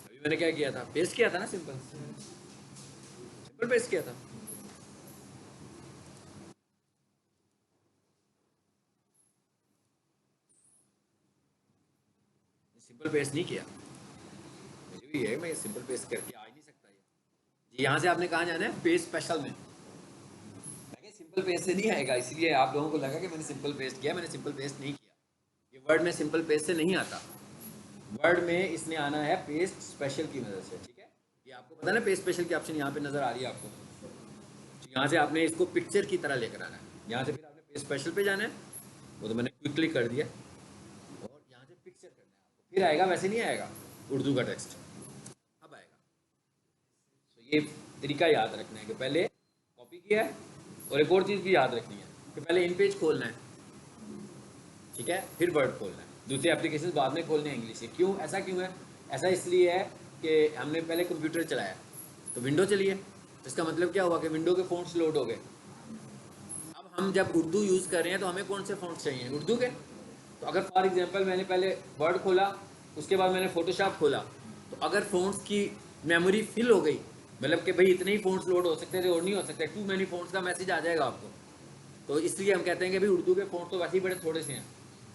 अभी मैंने क्या किया था, पेस्ट किया था ना, सिंपल सिंपल पेस्ट किया था। सिंपल पेस्ट नहीं किया, मुझे भी है, मैं सिंपल पेस्ट करके आ ही नहीं सकता ये जी। यहाँ से आपने कहाँ जाना है, पेस्ट स्पेशल में। मैं सिंपल पेस्ट से नहीं आएगा, इसलिए आप लोगों को लगा कि मैंने सिंपल पेस्ट किया, मैंने सिंपल पेस्ट नहीं किया। ये वर्ड में सिंपल पेस्ट से नहीं आता, वर्ड में इसने आना है पेस्ट स्पेशल की मदद से, ठीक है। ये आपको पता है ना, पेस्ट स्पेशल की ऑप्शन यहाँ पे नजर आ रही है आपको, तो यहाँ से आपने इसको पिक्चर की तरह लेकर आना है। यहाँ से फिर आपने पेस्ट स्पेशल पे जाना है, वो तो मैंने क्विकली कर दिया, और यहाँ से पिक्चर करना है आपको, फिर आएगा, वैसे नहीं आएगा उर्दू का टेक्स्ट, अब आएगा। तो ये तरीका याद रखना है कि पहले कॉपी किया है, और एक और चीज़ भी याद रखनी है कि पहले इन पेज खोलना है, ठीक है, फिर वर्ड खोलना है, दूसरे एप्लीकेशन बाद में खोलने हैं इंग्लिश से। क्यों ऐसा क्यों है, ऐसा इसलिए है कि हमने पहले कंप्यूटर चलाया तो विंडो चली है, तो इसका मतलब क्या हुआ कि विंडो के फ़ॉन्ट्स लोड हो गए। अब हम जब उर्दू यूज़ कर रहे हैं तो हमें कौन से फ़ॉन्ट्स चाहिए, उर्दू के। तो अगर फॉर एग्जांपल मैंने पहले वर्ड खोला, उसके बाद मैंने फोटोशॉप खोला, तो अगर फ़ॉन्ट्स की मेमोरी फिल हो गई, मतलब कि भाई इतने ही फ़ॉन्ट्स लोड हो सकते थे और नहीं हो सकते, टू मैनी फ़ॉन्ट्स का मैसेज आ जाएगा आपको, तो इसलिए हम कहते हैं कि भाई उर्दू के फ़ॉन्ट्स तो वैसे ही बड़े थोड़े से हैं,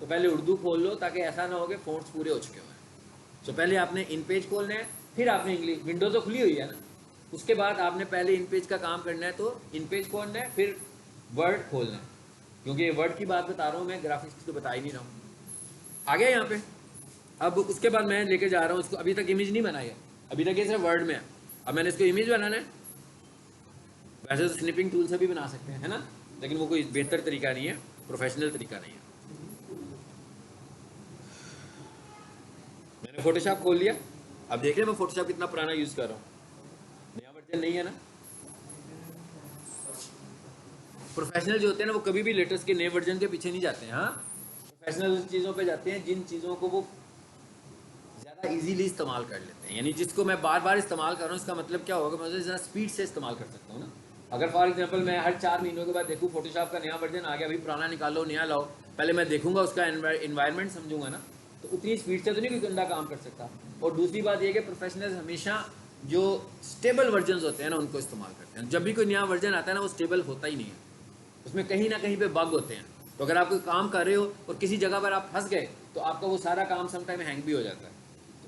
तो पहले उर्दू खोल लो ताकि ऐसा ना हो कि फ़ॉन्ट्स पूरे हो चुके हुए। तो पहले आपने इन पेज खोलना है, फिर आपने इंग्लिश, विंडो तो खुली हुई है ना, उसके बाद आपने पहले इन पेज का काम करना है, तो इन पेज खोलना है, फिर वर्ड खोलना है, क्योंकि ये वर्ड की बात बता रहा हूँ मैं, ग्राफिक्स की तो बता ही नहीं रहा हूँ। आ गया यहाँ पे। अब उसके बाद मैं लेके जा रहा हूँ इसको, अभी तक इमेज नहीं बनाई है, अभी तक ये सिर्फ वर्ड में है। अब मैंने इसको इमेज बनाना है, वैसे तो स्निपिंग टूल से भी बना सकते हैं, है ना, लेकिन वो कोई बेहतर तरीका नहीं है, प्रोफेशनल तरीका नहीं है। मैंने फोटोशॉप खोल लिया, अब देख रहे हैं मैं फोटोशॉप कितना पुराना यूज कर रहा हूँ, नया वर्जन नहीं है ना। प्रोफेशनल जो होते हैं ना वो कभी भी लेटेस्ट के नए वर्जन के पीछे नहीं जाते हैं। हाँ, प्रोफेशनल उन चीज़ों पे जाते हैं जिन चीज़ों को वो ज़्यादा इजीली इस्तेमाल कर लेते हैं, यानी जिसको मैं बार बार इस्तेमाल कर रहा हूँ, इसका मतलब क्या होगा, मैं ज़्यादा स्पीड से इस्तेमाल कर सकता हूँ ना। अगर फॉर एग्जांपल मैं हर 4 महीनों के बाद देखूँ फोटोशॉप का नया वर्जन आ गया, अभी पुराना निकालो नया लाओ, पहले मैं देखूंगा उसका इन्वायरमेंट समझूंगा ना, तो उतनी स्पीड से तो नहीं कोई बंदा काम कर सकता। और दूसरी बात यह कि प्रोफेशनल्स हमेशा जो स्टेबल वर्जन होते हैं ना उनको इस्तेमाल करते हैं। जब भी कोई नया वर्जन आता है ना वो स्टेबल होता ही नहीं है, उसमें कहीं ना कहीं पे बग होते हैं। तो अगर आप कोई काम कर रहे हो और किसी जगह पर आप फंस गए तो आपका वो सारा काम समटाइम हैंग भी हो जाता है।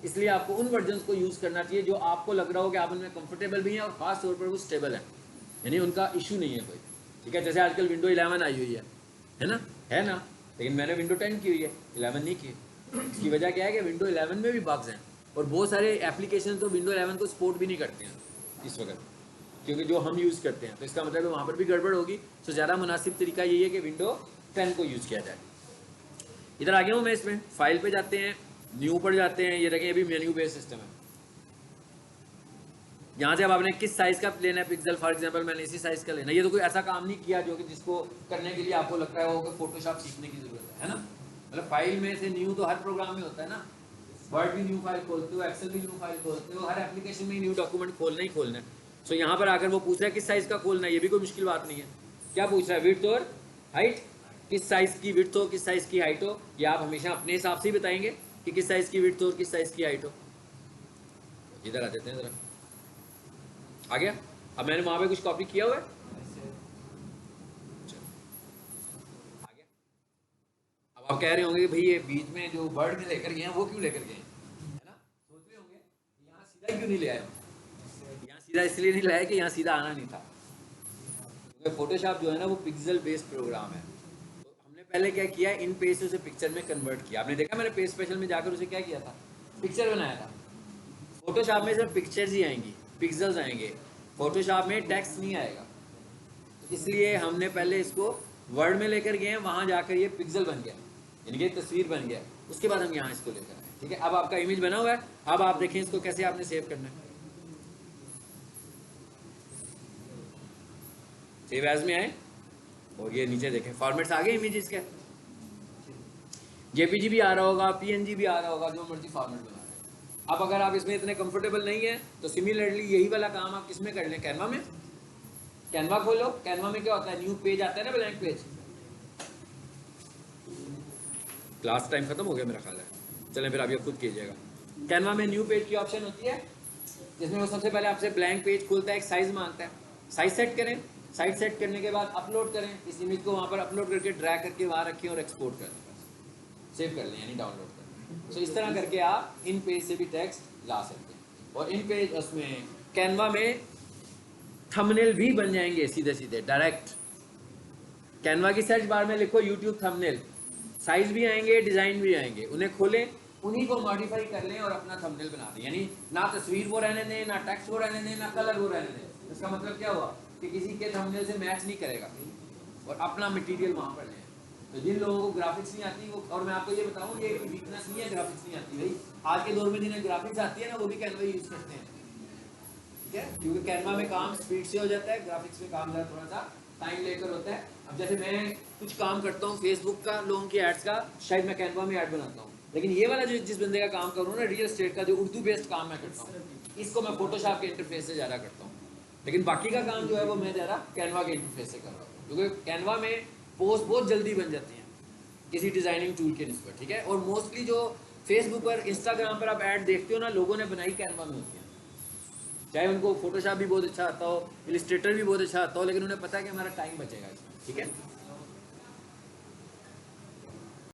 इसलिए आपको उन वर्जन्स को यूज़ करना चाहिए जो आपको लग रहा हो कि आप उनमें कंफर्टेबल भी हैं और ख़ास तौर पर वो स्टेबल है, यानी उनका इशू नहीं है कोई। ठीक है, जैसे आजकल विंडो 11 आई हुई है ना, लेकिन मैंने विंडो 10 की हुई है, 11 नहीं की। इसकी वजह क्या है कि विंडो 11 में भी बग्स हैं और बहुत सारे एप्लीकेशन तो विंडो 11 को सपोर्ट भी नहीं करते हैं इस वक्त, क्योंकि जो हम यूज़ करते हैं, तो इसका मतलब है वहाँ पर भी गड़बड़ होगी। तो ज़्यादा मुनासिब तरीका यही है कि विंडो 10 को यूज़ किया जाए। इधर आ गया हूँ मैं, इसमें फाइल पे जाते हैं, न्यू पर जाते हैं, ये देखें ये भी मेन्यू बेस्ड सिस्टम है। यहाँ से अब आपने किस साइज़ का लेना है पिक्सल, फॉर एग्जांपल मैंने इसी साइज़ का लेना है। ये तो कोई ऐसा काम नहीं किया जो कि जिसको करने के लिए आपको लगता है वो कि फोटोशॉप सीखने की ज़रूरत है ना। मतलब फाइल में से न्यू तो हर प्रोग्राम में होता है ना, वर्ड भी न्यू फाइल खोलते हो, एक्सेल भी न्यू फाइल खोलते हो, हर एप्लीकेशन में न्यू डॉक्यूमेंट खोलना ही खोलना है। सो यहाँ पर आकर वो पूछ रहा है किस साइज़ का खोलना है, ये भी कोई मुश्किल बात नहीं है। क्या पूछ रहा है, विड्थ और हाइट, किस साइज़ की विड्थ हो किस साइज़ की हाइट हो, ये आप हमेशा अपने हिसाब से ही बताएंगे कि किस साइज़ की विड्थ हो और किस साइज़ की हाइट हो। इधर आ जाते हैं ज़रा, आ गया। अब मैंने वहाँ पे कुछ कॉपी किया हुआ है, आ गया। अब आप कह रहे होंगे कि भाई ये बीच में जो वर्ड में लेकर गए हैं वो क्यों लेकर गए हैं, है ना, सोच रहे होंगे यहाँ सीधा क्यों नहीं ले आए। यहाँ सीधा इसलिए नहीं लाया कि यहाँ सीधा आना नहीं था, क्योंकि फोटोशॉप जो है ना वो पिक्सल बेस्ड प्रोग्राम है। तो हमने पहले क्या किया, इन पेज से उसे पिक्चर में कन्वर्ट किया। आपने देखा मैंने पेज स्पेशल में जाकर उसे क्या किया था, पिक्चर बनाया था। फोटोशॉप में सिर्फ पिक्चर्स ही आएंगी, पिक्सल्स आएंगे, फोटोशॉप में टेक्स्ट नहीं आएगा। तो इसलिए हमने पहले इसको वर्ड में लेकर गए हैं, वहाँ जाकर ये पिक्सल बन गया, यानी कि तस्वीर बन गया। उसके बाद हम यहाँ इसको लेकर आए। ठीक है, अब आपका इमेज बना हुआ है, अब आप देखें इसको कैसे आपने सेव करना है। सेव एज में आए और ये नीचे देखें फॉर्मेट्स आ गए इमेजेस के, जेपीजी भी आ रहा होगा, पीएनजी भी आ रहा होगा, जो मर्जी फॉर्मेट बना। अब अगर आप इसमें इतने कंफर्टेबल नहीं है तो सिमिलरली यही वाला काम आप किसमें कर लें, कैनवा में। कैनवा खोलो, कैनवा में क्या होता है, न्यू पेज आता है ना, ब्लैंक पेज। क्लास टाइम खत्म हो गया मेरा ख्याल है, चलें फिर आप ये खुद कीजिएगा। कैनवा में न्यू पेज की ऑप्शन होती है, जिसमें वो सबसे पहले आपसे ब्लैंक पेज खुलता है, एक साइज मांगता है, साइज सेट करें। साइज सेट करने के बाद अपलोड करें, इस इमेज को वहाँ पर अपलोड करके ड्रैग करके वहाँ रखें और एक्सपोर्ट करें, सेव कर लें, यानी डाउनलोड करें। तो इस तरह करके आप इन पेज से भी टेक्स्ट ला सकते हैं। और इन पेज उसमें कैनवा में थंबनेल भी बन जाएंगे सीधे सीधे डायरेक्ट। कैनवा की सर्च बार में लिखो यूट्यूब थंबनेल, साइज भी आएंगे, डिज़ाइन भी आएंगे, उन्हें खोलें, उन्हीं को मॉडिफाई कर लें और अपना थंबनेल बना दें। यानी ना तस्वीर वो रहने दें, ना टेक्स्ट वो रहने दें, ना कलर वो रहने दें। इसका मतलब क्या हुआ कि किसी के थंबनेल से मैच नहीं करेगा और अपना मटेरियल वहाँ पर लें। तो जिन लोगों को ग्राफिक्स नहीं आती वो, और मैं आपको ये बताऊँ ये वीकनेस नहीं है, ग्राफिक्स नहीं आती भाई, आज के दौर में जिन्हें ग्राफिक्स आती है ना वो भी कैनवा यूज़ करते हैं। ठीक है, क्योंकि कैनवा में काम स्पीड से हो जाता है, ग्राफिक्स में काम थोड़ा सा टाइम लेकर होता है। अब जैसे मैं कुछ काम करता हूँ फेसबुक का, लोगों की एड्स का, शायद मैं कैनवा में ऐड बनाता हूँ, लेकिन ये वाला जो जिस बंदे का काम करूँ ना, रियल एस्टेट का जो उर्दू बेस्ड काम मैं करता हूँ, इसको मैं फोटोशॉप के इंटरफेस से ज़्यादा करता हूँ। लेकिन बाकी का काम जो है वो मैं ज़्यादा कैनवा के इंटरफेस से कर रहा हूँ, क्योंकि कैनवा में पोस्ट बहुत जल्दी बन जाती हैं किसी डिज़ाइनिंग टूल के निस्बत। ठीक है, और मोस्टली जो फेसबुक पर, इंस्टाग्राम पर आप ऐड देखते हो ना, लोगों ने बनाई कैनवा में होती है। चाहे उनको फोटोशॉप भी बहुत अच्छा आता हो, इलिस्ट्रेटर भी बहुत अच्छा आता हो, लेकिन उन्हें पता है कि हमारा टाइम बचेगा इसमें। ठीक है।